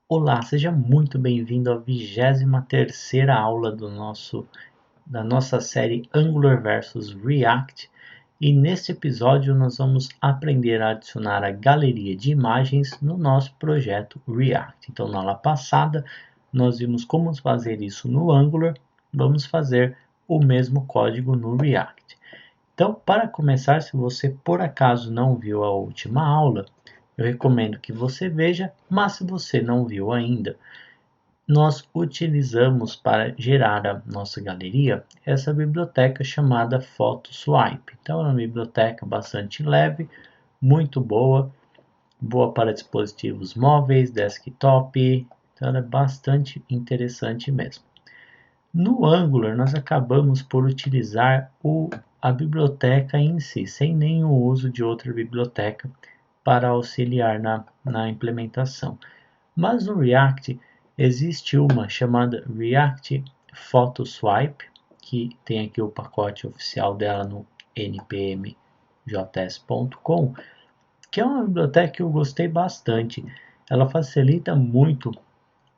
Olá, seja muito bem-vindo à 23ª aula da nossa série Angular versus React. E neste episódio nós vamos aprender a adicionar a galeria de imagens no nosso projeto React. Então, na aula passada, nós vimos como fazer isso no Angular, vamos fazer o mesmo código no React. Então, para começar, se você por acaso não viu a última aula, eu recomendo que você veja, mas se você não viu ainda, nós utilizamos para gerar a nossa galeria essa biblioteca chamada PhotoSwipe. Então, é uma biblioteca bastante leve, muito boa, boa para dispositivos móveis, desktop, então ela é bastante interessante mesmo. No Angular, nós acabamos por utilizar a biblioteca em si, sem nenhum uso de outra biblioteca para auxiliar na implementação. Mas no React existe uma chamada React PhotoSwipe, que tem aqui o pacote oficial dela no npmjs.com, que é uma biblioteca que eu gostei bastante. Ela facilita muito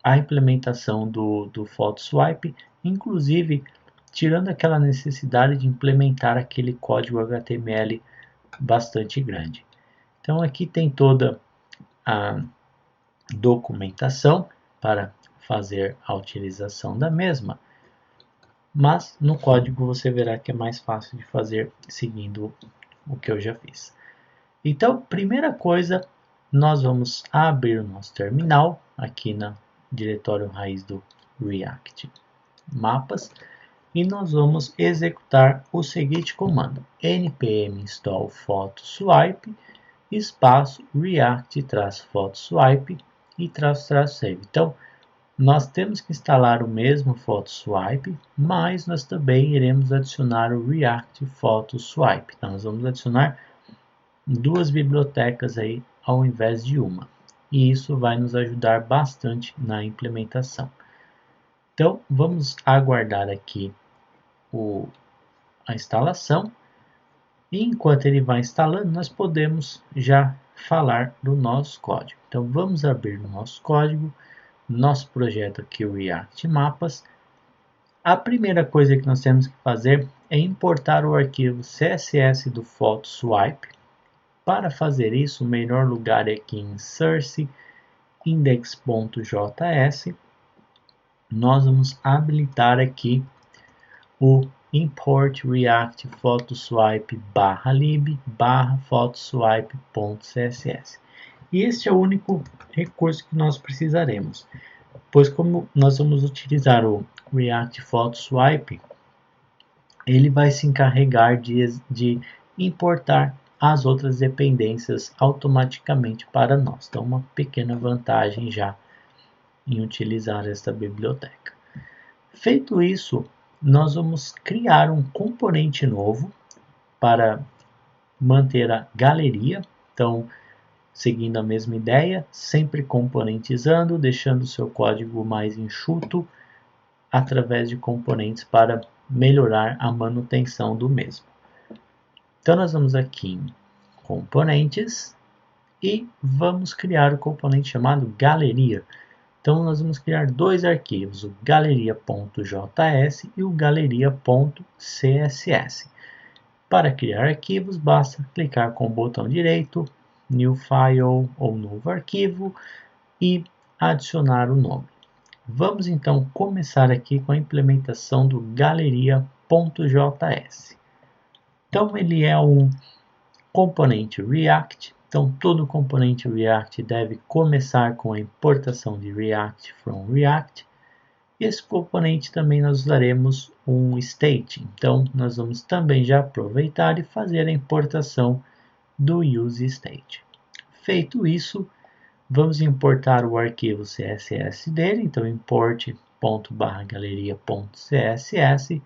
a implementação do PhotoSwipe, inclusive tirando aquela necessidade de implementar aquele código HTML bastante grande. Então aqui tem toda a documentação para fazer a utilização da mesma, mas no código você verá que é mais fácil de fazer seguindo o que eu já fiz. Então, primeira coisa, nós vamos abrir o nosso terminal aqui no diretório raiz do React Mapas e nós vamos executar o seguinte comando: npm install photoswipe espaço react-photoswipe e --save. Então, nós temos que instalar o mesmo PhotoSwipe, mas nós também iremos adicionar o React PhotoSwipe. Então, nós vamos adicionar duas bibliotecas aí ao invés de uma. E isso vai nos ajudar bastante na implementação. Então, vamos aguardar aqui a instalação. E enquanto ele vai instalando, nós podemos já falar do nosso código. Então, vamos abrir o nosso código, nosso projeto aqui, o React Mapas. A primeira coisa que nós temos que fazer é importar o arquivo CSS do PhotoSwipe. Para fazer isso, o melhor lugar é aqui em source index.js. Nós vamos habilitar aqui o import react photoswipe /lib /photoswipe.css. E este é o único recurso que nós precisaremos, pois como nós vamos utilizar o React PhotoSwipe, ele vai se encarregar de importar as outras dependências automaticamente para nós. Então, uma pequena vantagem já em utilizar esta biblioteca. Feito isso, nós vamos criar um componente novo para manter a galeria. Então, seguindo a mesma ideia, sempre componentizando, deixando o seu código mais enxuto através de componentes para melhorar a manutenção do mesmo. Então, nós vamos aqui em componentes e vamos criar o componente chamado galeria. Então, nós vamos criar dois arquivos, o galeria.js e o galeria.css. Para criar arquivos, basta clicar com o botão direito, New File ou Novo Arquivo e adicionar o nome. Vamos então começar aqui com a implementação do galeria.js. Então, ele é um componente React. Então, todo componente React deve começar com a importação de React from React. Esse componente também nós usaremos um state. Então, nós vamos também já aproveitar e fazer a importação do useState. Feito isso, vamos importar o arquivo CSS dele. Então, import.galeria.css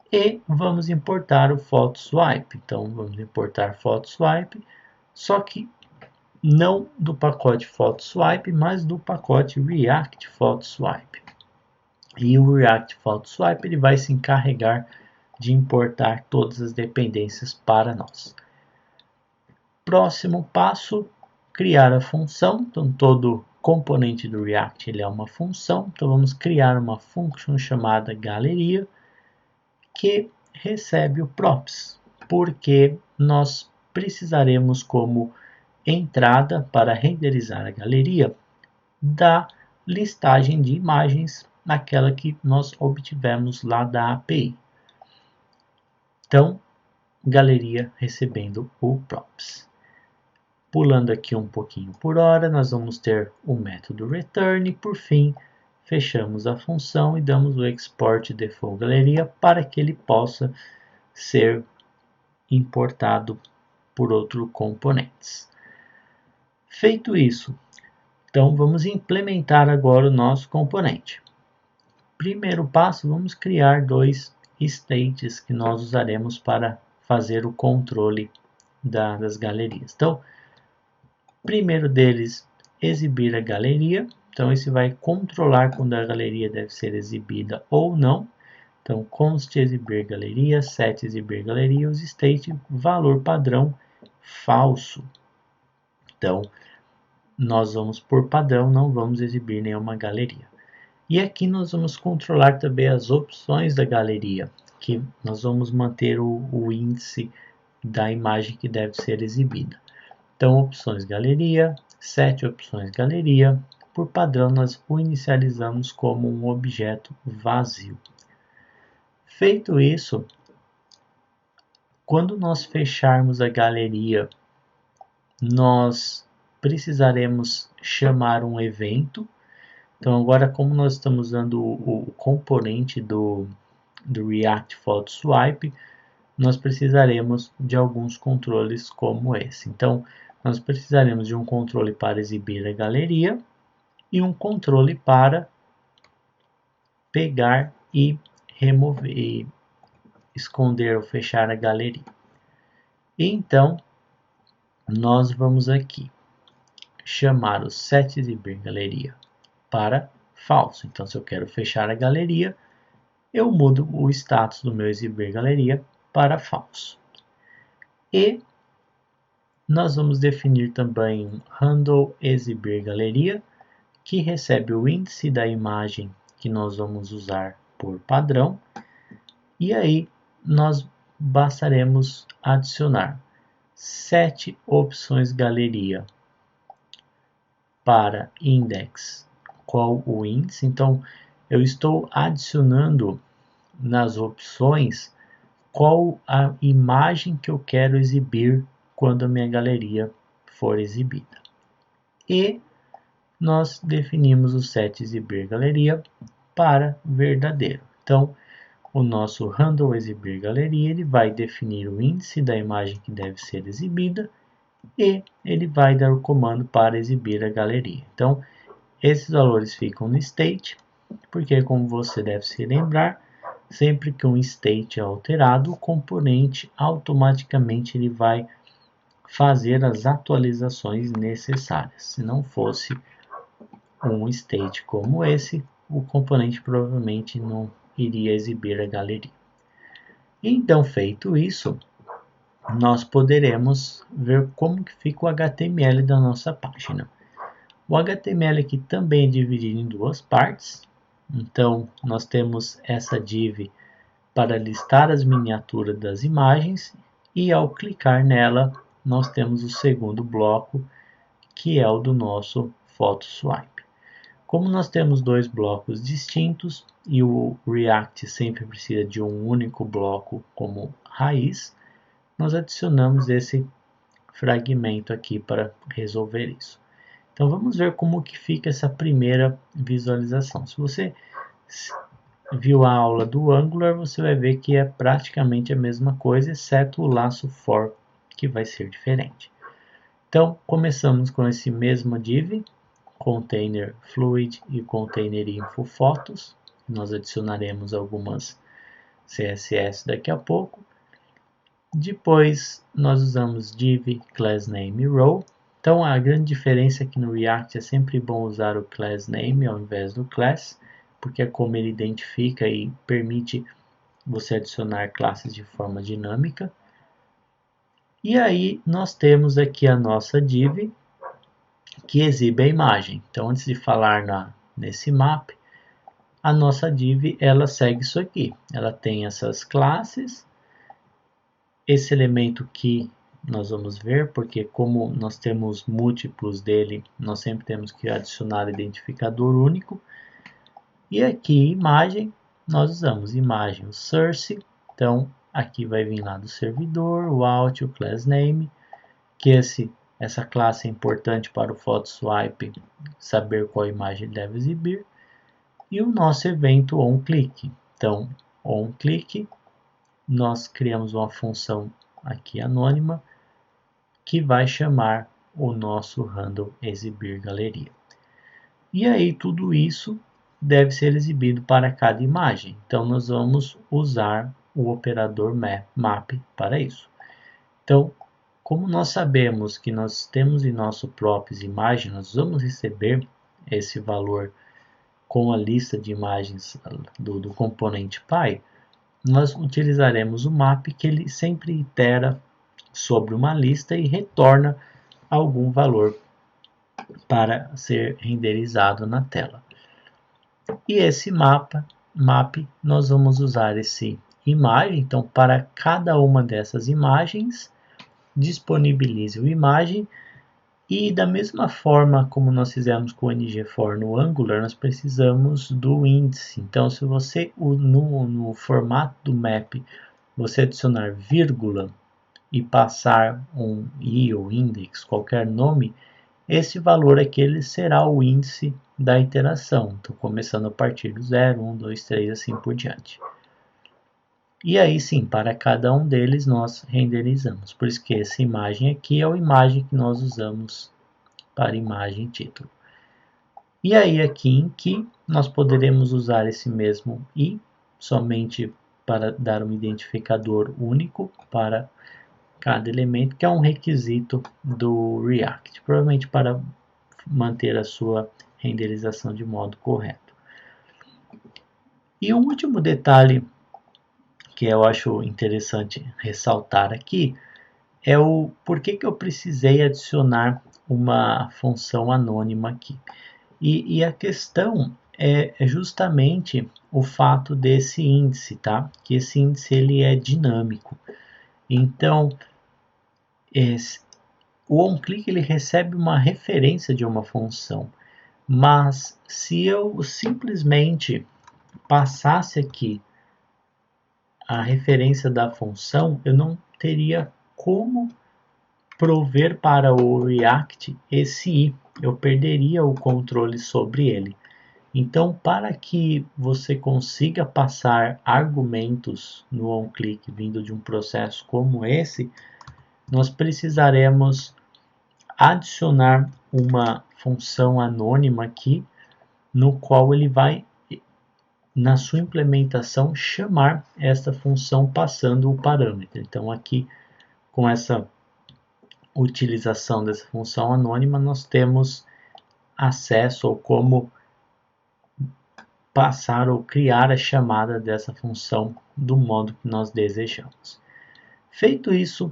e vamos importar o PhotoSwipe. Então, vamos importar PhotoSwipe, só que não do pacote PhotoSwipe, mas do pacote React PhotoSwipe. E o React PhotoSwipe ele vai se encarregar de importar todas as dependências para nós. Próximo passo, criar a função. Então, todo componente do React ele é uma função, então vamos criar uma função chamada galeria que recebe o props, porque nós precisaremos como entrada para renderizar a galeria da listagem de imagens naquela que nós obtivemos lá da API. Então, galeria recebendo o props. Pulando aqui um pouquinho por hora, nós vamos ter o método return e por fim fechamos a função e damos o export default galeria para que ele possa ser importado por outros componentes. Feito isso, então vamos implementar agora o nosso componente. Primeiro passo, vamos criar dois states que nós usaremos para fazer o controle das galerias. Então, primeiro deles, exibir a galeria. Então, esse vai controlar quando a galeria deve ser exibida ou não. Então, const exibir galeria, set exibir galeria, os state valor padrão falso. Então, nós vamos por padrão, não vamos exibir nenhuma galeria. E aqui nós vamos controlar também as opções da galeria, que nós vamos manter o índice da imagem que deve ser exibida. Então, opções galeria, set opções galeria, por padrão nós o inicializamos como um objeto vazio. Feito isso, quando nós fecharmos a galeria, nós precisaremos chamar um evento. Então, agora, como nós estamos usando o componente do React Photo Swipe, nós precisaremos de alguns controles como esse. Então, nós precisaremos de um controle para exibir a galeria e um controle para pegar e remover, e esconder ou fechar a galeria. Então, nós vamos aqui chamar o set exibir galeria para falso. Então, se eu quero fechar a galeria, eu mudo o status do meu exibir galeria para falso. E nós vamos definir também um handle exibir galeria, que recebe o índice da imagem que nós vamos usar por padrão. E aí nós bastaremos adicionar 7 opções galeria para index qual o índice. Então, eu estou adicionando nas opções qual a imagem que eu quero exibir quando a minha galeria for exibida. E nós definimos o set exibir galeria para verdadeiro. Então, o nosso handle exibir galeria ele vai definir o índice da imagem que deve ser exibida e ele vai dar o comando para exibir a galeria. Então, esses valores ficam no state, porque como você deve se lembrar, sempre que um state é alterado, o componente automaticamente ele vai fazer as atualizações necessárias. Se não fosse um state como esse, o componente provavelmente não iria exibir a galeria. Então, feito isso, nós poderemos ver como que fica o HTML da nossa página. O HTML aqui também é dividido em duas partes. Então, nós temos essa div para listar as miniaturas das imagens e ao clicar nela, nós temos o segundo bloco, que é o do nosso Photo Swipe. Como nós temos dois blocos distintos e o React sempre precisa de um único bloco como raiz, nós adicionamos esse fragmento aqui para resolver isso. Então vamos ver como que fica essa primeira visualização. Se você viu a aula do Angular, você vai ver que é praticamente a mesma coisa, exceto o laço for, que vai ser diferente. Então, começamos com esse mesmo div, container fluid e container info fotos. Nós adicionaremos algumas CSS daqui a pouco. Depois, nós usamos div class name row. Então, a grande diferença é que no React é sempre bom usar o class name ao invés do class, porque é como ele identifica e permite você adicionar classes de forma dinâmica. E aí nós temos aqui a nossa div que exibe a imagem. Então, antes de falar nesse map, a nossa div ela segue isso aqui. Ela tem essas classes, esse elemento que nós vamos ver, porque como nós temos múltiplos dele, nós sempre temos que adicionar identificador único. E aqui, imagem, nós usamos imagem, o source. Então, aqui vai vir lá do servidor, o out, o class name, que essa classe é importante para o PhotoSwipe saber qual imagem deve exibir. E o nosso evento onClick. Então, onClick, nós criamos uma função aqui anônima que vai chamar o nosso handle exibir galeria. E aí tudo isso deve ser exibido para cada imagem. Então nós vamos usar o operador map para isso. Então, como nós sabemos que nós temos em nosso props imagem, nós vamos receber esse valor com a lista de imagens do componente Py, nós utilizaremos o map que ele sempre itera sobre uma lista e retorna algum valor para ser renderizado na tela. E esse map nós vamos usar esse imagem, então para cada uma dessas imagens, disponibilize o imagem e da mesma forma como nós fizemos com o ngFor no Angular, nós precisamos do índice. Então se você no formato do map você adicionar vírgula e passar um i ou index, qualquer nome, esse valor aqui ele será o índice da iteração, então começando a partir do 0, 1, 2, 3, assim por diante. E aí sim, para cada um deles nós renderizamos, por isso que essa imagem aqui é a imagem que nós usamos para imagem título. E aí aqui em que nós poderemos usar esse mesmo i somente para dar um identificador único para cada elemento, que é um requisito do React, provavelmente para manter a sua renderização de modo correto. E um último detalhe que eu acho interessante ressaltar aqui é o porquê que eu precisei adicionar uma função anônima aqui. E a questão é justamente o fato desse índice, tá? Que esse índice ele é dinâmico. Então, o onClick ele recebe uma referência de uma função, mas se eu simplesmente passasse aqui a referência da função, eu não teria como prover para o React esse i, eu perderia o controle sobre ele. Então, para que você consiga passar argumentos no onClick vindo de um processo como esse, nós precisaremos adicionar uma função anônima aqui, no qual ele vai, na sua implementação, chamar essa função passando o parâmetro. Então aqui, com essa utilização dessa função anônima, nós temos acesso ou como passar ou criar a chamada dessa função do modo que nós desejamos. Feito isso,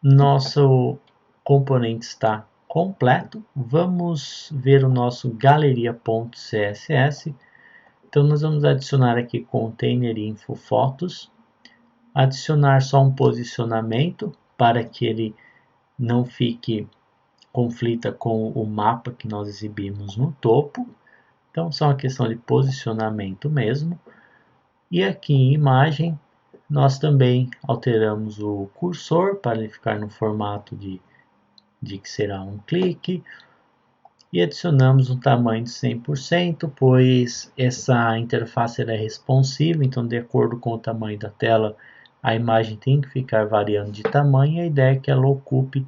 nosso componente está completo. Vamos ver o nosso galeria.css. Então nós vamos adicionar aqui container info fotos, adicionar só um posicionamento para que ele não fique conflita com o mapa que nós exibimos no topo. Então só uma questão de posicionamento mesmo. E aqui em imagem nós também alteramos o cursor para ele ficar no formato de que será um clique, e adicionamos um tamanho de 100%, pois essa interface é responsiva, então de acordo com o tamanho da tela, a imagem tem que ficar variando de tamanho, e a ideia é que ela ocupe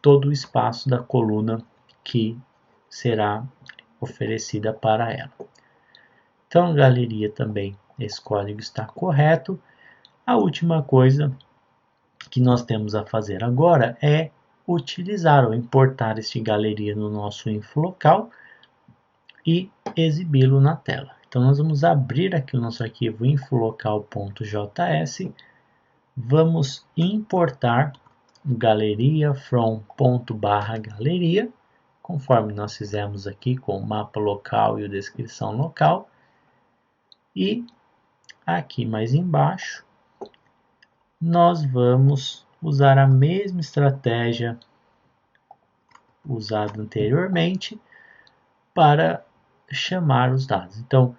todo o espaço da coluna que será oferecida para ela. Então, a galeria também, esse código está correto. A última coisa que nós temos a fazer agora é utilizar ou importar este galeria no nosso info local e exibi-lo na tela. Então nós vamos abrir aqui o nosso arquivo infolocal.js, vamos importar galeria from ./galeria conforme nós fizemos aqui com o mapa local e o descrição local. E aqui mais embaixo, nós vamos usar a mesma estratégia usada anteriormente para chamar os dados. Então,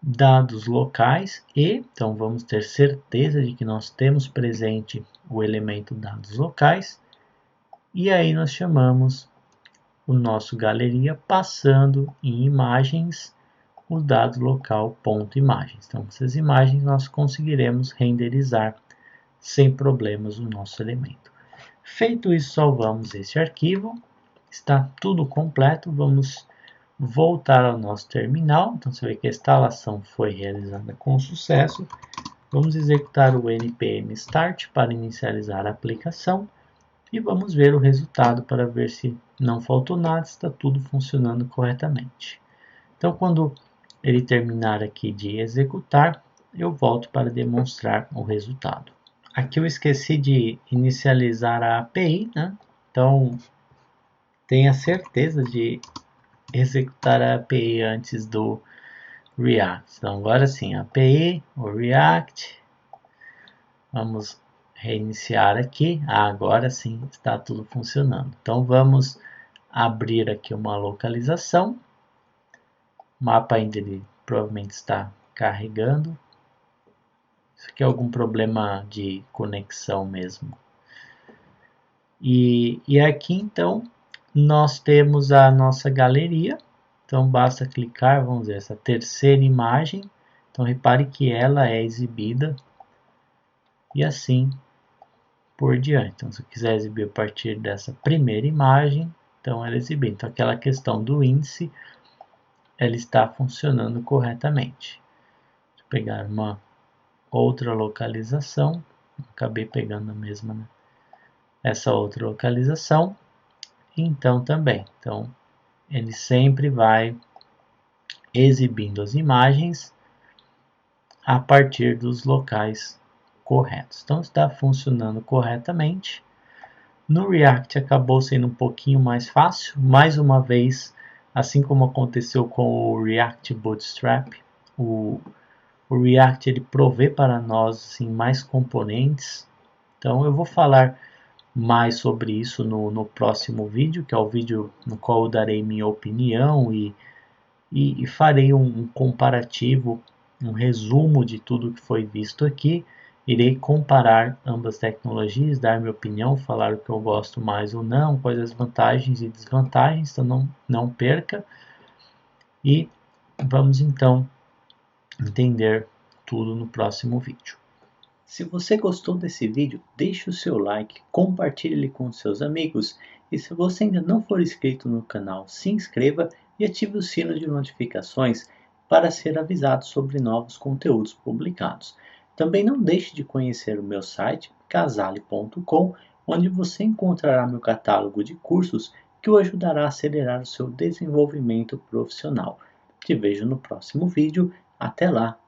dados locais então vamos ter certeza de que nós temos presente o elemento dados locais. E aí nós chamamos o nosso galeria passando em imagens o dado local ponto imagens. Então, essas imagens nós conseguiremos renderizar sem problemas o nosso elemento. Feito isso, salvamos esse arquivo. Está tudo completo. Vamos voltar ao nosso terminal. Então, você vê que a instalação foi realizada com sucesso. Vamos executar o npm start para inicializar a aplicação. E vamos ver o resultado para ver se não faltou nada, está tudo funcionando corretamente. Então, quando ele terminar aqui de executar, eu volto para demonstrar o resultado. Aqui eu esqueci de inicializar a API, né? Então, tenha certeza de executar a API antes do React. Então, agora sim, API, o React, vamos reiniciar aqui. Agora sim está tudo funcionando. Então vamos abrir aqui uma localização. O mapa ainda provavelmente está carregando. Isso aqui é algum problema de conexão mesmo. E aqui então nós temos a nossa galeria. Então basta clicar, vamos ver essa terceira imagem. Então repare que ela é exibida. E assim por diante. Então, se eu quiser exibir a partir dessa primeira imagem, então ela é exibida. Então, aquela questão do índice, ela está funcionando corretamente. Deixa eu pegar uma outra localização. Acabei pegando a mesma, né? Essa outra localização. Então, também. Então, ele sempre vai exibindo as imagens a partir dos locais corretos. Então, está funcionando corretamente. No React acabou sendo um pouquinho mais fácil. Mais uma vez, assim como aconteceu com o React Bootstrap, o React ele provê para nós assim, mais componentes. Então eu vou falar mais sobre isso no próximo vídeo, que é o vídeo no qual eu darei minha opinião e farei um comparativo, um resumo de tudo que foi visto aqui. Irei comparar ambas tecnologias, dar minha opinião, falar o que eu gosto mais ou não, quais as vantagens e desvantagens, então não perca. E vamos então entender tudo no próximo vídeo. Se você gostou desse vídeo, deixe o seu like, compartilhe com seus amigos e se você ainda não for inscrito no canal, se inscreva e ative o sino de notificações para ser avisado sobre novos conteúdos publicados. Também não deixe de conhecer o meu site, casale.com, onde você encontrará meu catálogo de cursos que o ajudará a acelerar o seu desenvolvimento profissional. Te vejo no próximo vídeo. Até lá!